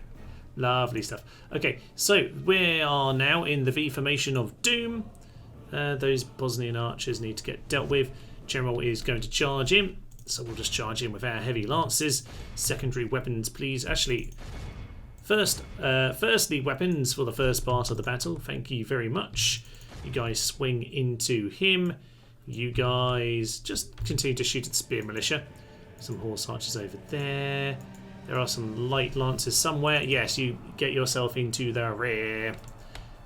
Lovely stuff. Okay, so we are now in the V formation of doom. Those Bosnian archers need to get dealt with. General is going to charge in. So we'll just charge in with our heavy lances. Secondary weapons, please. Actually, firstly, weapons for the first part of the battle. Thank you very much. You guys swing into him. You guys just continue to shoot at the spear militia. Some horse archers over there. There are some light lancers somewhere. Yes, you get yourself into the rear.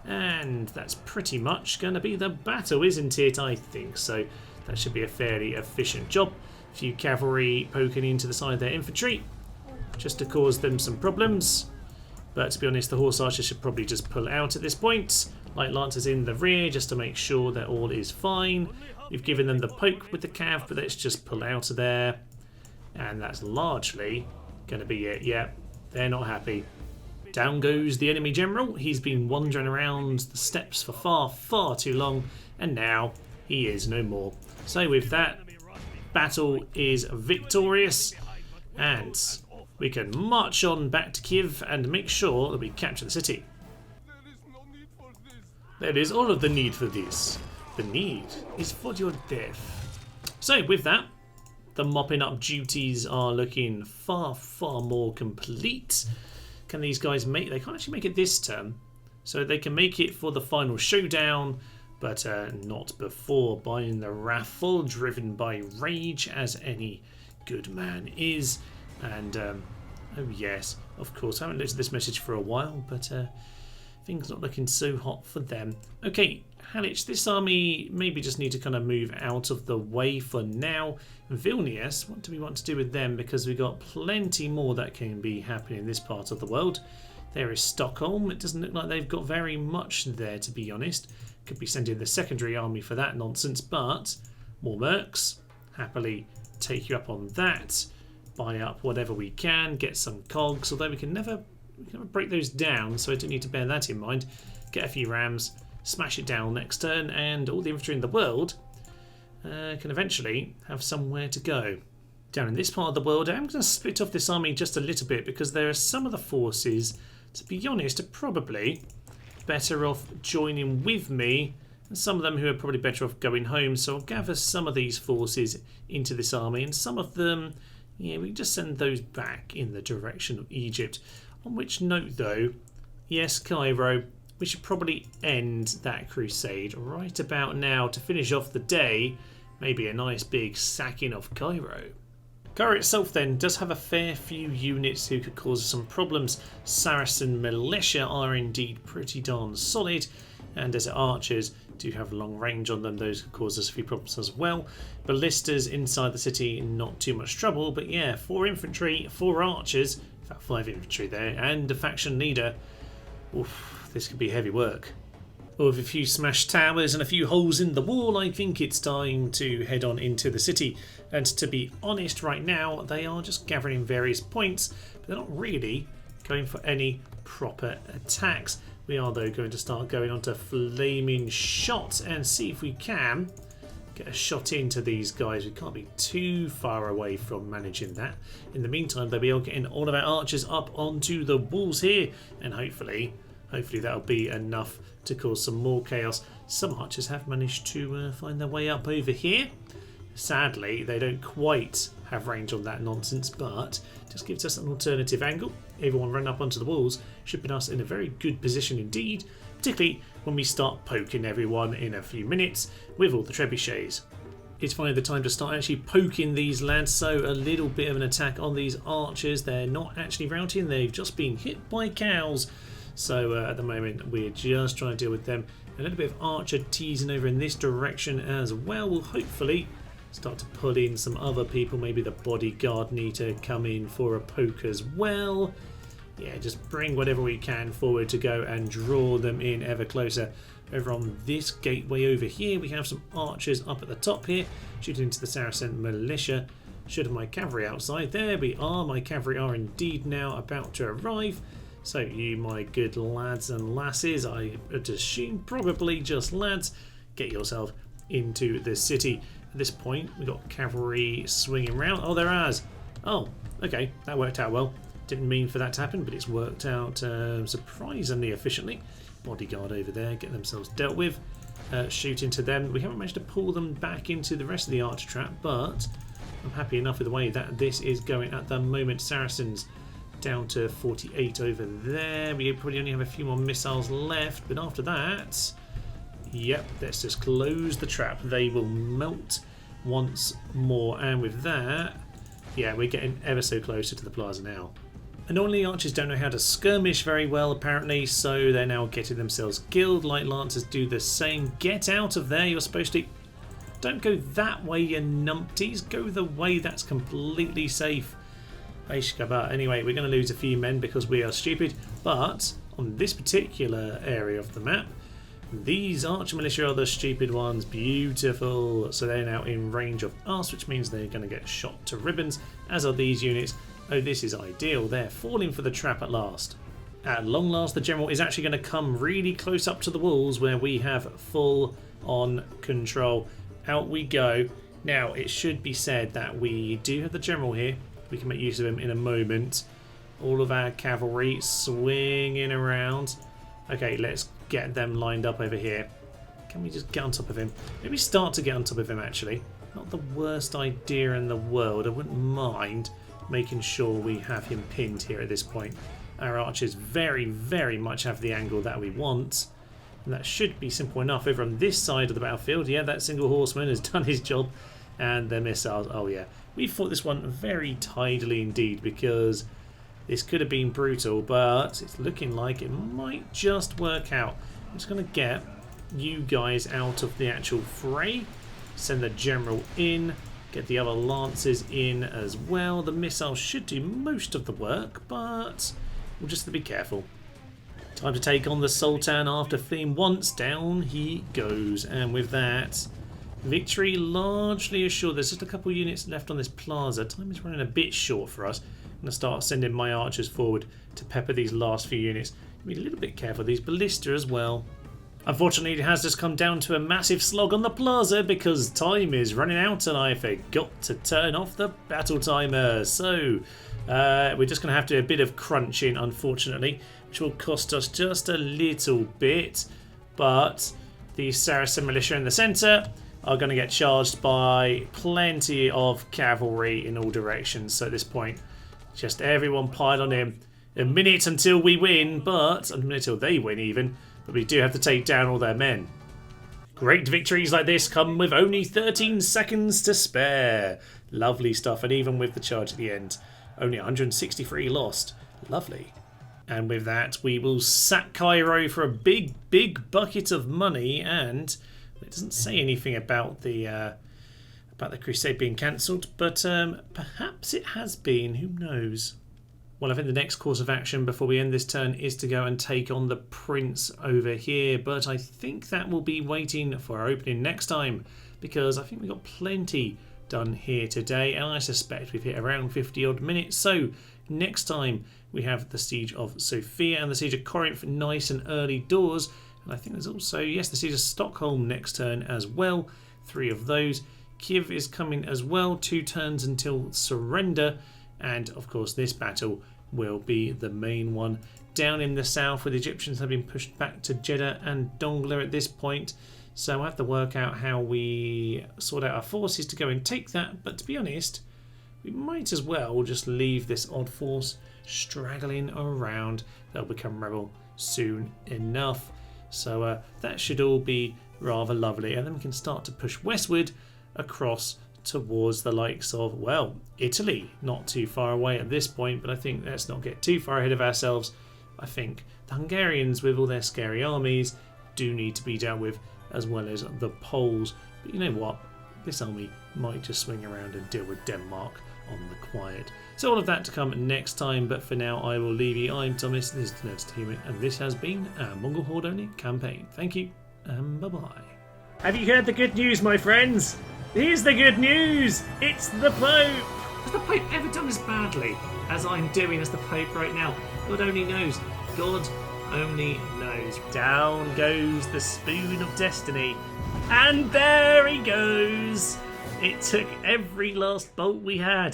And that's pretty much going to be the battle, isn't it? I think so. That should be a fairly efficient job. A few cavalry poking into the side of their infantry, just to cause them some problems. But to be honest, the horse archers should probably just pull out at this point. Light lancers in the rear, just to make sure that all is fine. We've given them the poke with the cav, but let's just pull out of there. And that's largely going to be it. Yeah, they're not happy. Down goes the enemy general. He's been wandering around the steppes for far too long, and now he is no more. So with that, battle is victorious, and we can march on back to Kiev and make sure that we capture the city. There is all of the need for this. The need is for your death. So with that, the mopping up duties are looking far more complete. Can these guys make... They can't actually make it this turn. So they can make it for the final showdown, but not before. Buying the raffle, driven by rage, as any good man is. And, oh yes, of course, I haven't looked at this message for a while, but things not looking so hot for them. Okay, Halich, this army maybe just need to kind of move out of the way for now. Vilnius, what do we want to do with them? Because we've got plenty more that can be happening in this part of the world. There is Stockholm. It doesn't look like they've got very much there, to be honest. Could be sending the secondary army for that nonsense, but more mercs. Happily take you up on that. Buy up whatever we can. Get some cogs, although we can never break those down, so I don't need to bear that in mind. Get a few rams. Smash it down next turn, and all the infantry in the world can eventually have somewhere to go. Down in this part of the world, I'm going to split off this army just a little bit, because there are some of the forces, to be honest, are probably better off joining with me, and some of them who are probably better off going home. So I'll gather some of these forces into this army, and some of them, yeah, we can just send those back in the direction of Egypt. On which note, though, yes, Cairo, we should probably end that crusade right about now to finish off the day. Maybe a nice big sacking of Cairo. Cairo itself then does have a fair few units who could cause some problems. Saracen militia are indeed pretty darn solid, and desert archers do have long range on them. Those could cause us a few problems as well. Ballistas inside the city, not too much trouble, but yeah, 4 infantry, 4 archers, in fact 5 infantry there, and a faction leader. Oof. This could be heavy work. With a few smashed towers and a few holes in the wall, I think it's time to head on into the city. And to be honest, right now, they are just gathering various points, but they're not really going for any proper attacks. We are, though, going to start going on to flaming shots and see if we can get a shot into these guys. We can't be too far away from managing that. In the meantime, they'll be able to get all of our archers up onto the walls here, and hopefully that'll be enough to cause some more chaos. Some archers have managed to find their way up over here. Sadly, they don't quite have range on that nonsense, but just gives us an alternative angle. Everyone run up onto the walls should put us in a very good position indeed, particularly when we start poking everyone in a few minutes with all the trebuchets. It's finally the time to start actually poking these lads, so a little bit of an attack on these archers. They're not actually routing, they've just been hit by cows. So at the moment we're just trying to deal with them. A little bit of archer teasing over in this direction as well will hopefully start to pull in some other people. Maybe the bodyguard need to come in for a poke as well. Yeah, just bring whatever we can forward to go and draw them in ever closer. Over on this gateway over here we have some archers up at the top here shooting into the Saracen militia. Should have my cavalry outside. There we are. My cavalry are indeed now about to arrive. So you, my good lads and lasses, I would assume probably just lads, get yourself into the city. At this point, we've got cavalry swinging around. Oh, there is. Oh, okay, that worked out well. Didn't mean for that to happen, but it's worked out surprisingly efficiently. Bodyguard over there, get themselves dealt with. Shoot into them. We haven't managed to pull them back into the rest of the archer trap, but I'm happy enough with the way that this is going at the moment. Saracens down to 48 over there. We probably only have a few more missiles left, but after that, yep, let's just close the trap. They will melt once more, and with that, yeah, we're getting ever so closer to the plaza now. Annoyingly, archers don't know how to skirmish very well, apparently, so they're now getting themselves killed. Light lancers do the same. Get out of there, you're supposed to... Don't go that way, you numpties. Go the way that's completely safe. Anyway, we're going to lose a few men because we are stupid, but on this particular area of the map, these archer militia are the stupid ones. Beautiful. So they're now in range of us, which means they're going to get shot to ribbons, as are these units. Oh, this is ideal. They're falling for the trap at last. At long last, the general is actually going to come really close up to the walls where we have full on control. Out we go. Now, it should be said that we do have the general here. We can make use of him in a moment. All of our cavalry swinging around. Okay, let's get them lined up over here. Can we just get on top of him? Maybe start to get on top of him, actually. Not the worst idea in the world. I wouldn't mind making sure we have him pinned here at this point. Our archers very, very much have the angle that we want. And that should be simple enough. Over on this side of the battlefield, yeah, that single horseman has done his job. And the missiles, oh yeah. We fought this one very tidily indeed, because this could have been brutal, but it's looking like it might just work out. I'm just going to get you guys out of the actual fray. Send the general in. Get the other lancers in as well. The missiles should do most of the work, but we'll just have to be careful. Time to take on the Sultan after fleeing once. Down he goes. And with that, victory largely assured. There's just a couple units left on this plaza. Time is running a bit short for us. I'm going to start sending my archers forward to pepper these last few units. Be a little bit careful. These ballista as well. Unfortunately, it has just come down to a massive slog on the plaza because time is running out and I forgot to turn off the battle timer. So we're just going to have to do a bit of crunching, unfortunately, which will cost us just a little bit. But the Saracen militia in the centre are going to get charged by plenty of cavalry in all directions. So at this point, just everyone pile on him. A minute until we win, but a minute until they win even. But we do have to take down all their men. Great victories like this come with only 13 seconds to spare. Lovely stuff, and even with the charge at the end, only 163 lost. Lovely. And with that, we will sack Cairo for a big, big bucket of money, and it doesn't say anything about the crusade being cancelled, but perhaps it has been, who knows. Well, I think the next course of action before we end this turn is to go and take on the prince over here. But I think that will be waiting for our opening next time, because I think we've got plenty done here today. And I suspect we've hit around 50 odd minutes. So next time we have the Siege of Sofia and the Siege of Corinth nice and early doors. And I think there's also, yes, the Siege of Stockholm next turn as well. 3 of those. Kiev is coming as well. 2 turns until surrender. And of course this battle will be the main one down in the south, where the Egyptians have been pushed back to Jeddah and Dongla at this point. So I have to work out how we sort out our forces to go and take that. But to be honest, we might as well just leave this odd force straggling around. They'll become rebel soon enough. So that should all be rather lovely. And then we can start to push westward across towards the likes of, well, Italy, not too far away at this point, but I think let's not get too far ahead of ourselves. I think the Hungarians, with all their scary armies, do need to be dealt with, as well as the Poles. But you know what? This army might just swing around and deal with Denmark on the quiet. So all of that to come next time, but for now I will leave you. I'm Thomas, this is Nerds to Human, and this has been our Mongol Horde only campaign. Thank you, and bye-bye. Have you heard the good news, my friends? Here's the good news! It's the Pope! Has the Pope ever done as badly as I'm doing as the Pope right now? God only knows. God only knows. Down goes the spoon of destiny. And there he goes! It took every last bolt we had.